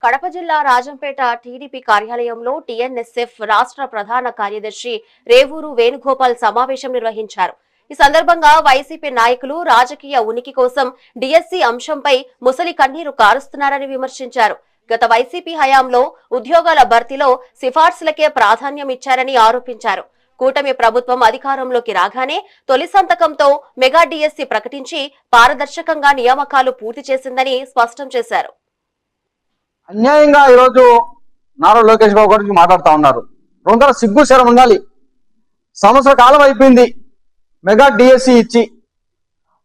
కడప జిల్లా రాజంపేట టీడీపీ కార్యాలయంలో టీఎన్ఎస్ఎఫ్ రాష్ట్ర ప్రధాన కార్యదర్శి రేవూరు వేణుగోపాల్ సమావేశం నిర్వహించారు. ఈ సందర్భంగా వైసీపీ నాయకులు రాజకీయ ఉనికి కోసం డిఎస్సి అంశంపై ముసలి కన్నీరు కారుస్తున్నారని విమర్శించారు. గత వైసీపీ హయాంలో ఉద్యోగాల భర్తీలో సిఫార్సులకే ప్రాధాన్యం ఇచ్చారని ఆరోపించారు. కూటమి ప్రభుత్వం అధికారంలోకి రాగానే తొలి సంతకంతో మెగా డిఎస్సి ప్రకటించి పారదర్శకంగా నియామకాలు పూర్తి చేసిందని స్పష్టం చేశారు. అన్యాయంగా ఈరోజు నారా లోకేష్ బాబు గురించి మాట్లాడుతూ ఉన్నారు. రెండర సిగ్గు శరం ఉండాలి. సంవత్సర కాలం అయిపోయింది మెగా డిఎస్సి ఇచ్చి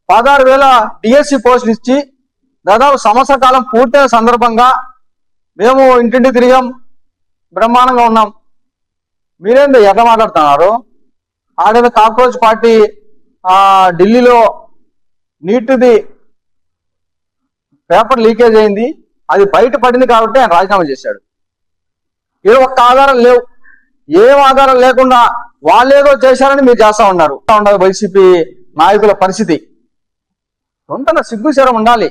16,000 డిఎస్సి పోస్టులు ఇచ్చి దాదాపు సంవత్సర కాలం పూర్తయిన సందర్భంగా మేము ఇంటింటి తిరిగాం, బ్రహ్మాండంగా ఉన్నాం. మీరేందో ఎట్లా మాట్లాడుతున్నారు? ఆడేదో కాక్రోచ్ పార్టీ ఢిల్లీలో నీటిది పేపర్ లీకేజ్ అయింది, అది బయట పడింది కాబట్టి ఆయన రాజీనామా చేశాడు. ఏ ఒక్క ఆధారం లేవు. ఏం ఆధారం లేకుండా వాళ్ళేదో చేశారని మీరు చేస్తా ఉన్నారు. వైసీపీ నాయకుల పరిస్థితి సొంత సిగ్గుశరం ఉండాలి.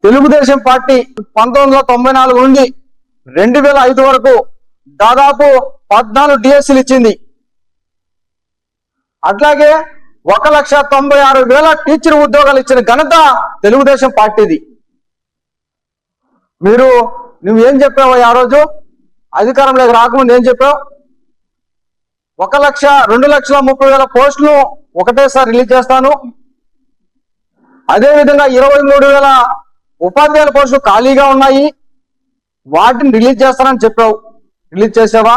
తెలుగుదేశం పార్టీ 1994 నుండి 2005 వరకు దాదాపు 14 డిఎస్సీలు ఇచ్చింది. అట్లాగే 1,96,000 టీచర్ ఉద్యోగాలు ఇచ్చిన ఘనత తెలుగుదేశం పార్టీది. నువ్వేం చెప్పావు ఆ రోజు అధికారంలోకి రాకముందు? ఏం చెప్పావు? 2,30,000 పోస్టులు ఒకటేసారి రిలీజ్ చేస్తాను, అదేవిధంగా 23,000 ఉపాధ్యాయుల పోస్టులు ఖాళీగా ఉన్నాయి, వాటిని రిలీజ్ చేస్తానని చెప్పావు. రిలీజ్ చేసావా?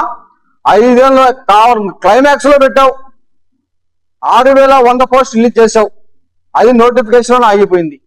5,000 క్లైమాక్స్ లో పెట్టావు. 6,100 పోస్టులు రిలీజ్ చేసావు. అది నోటిఫికేషన్ ఆగిపోయింది.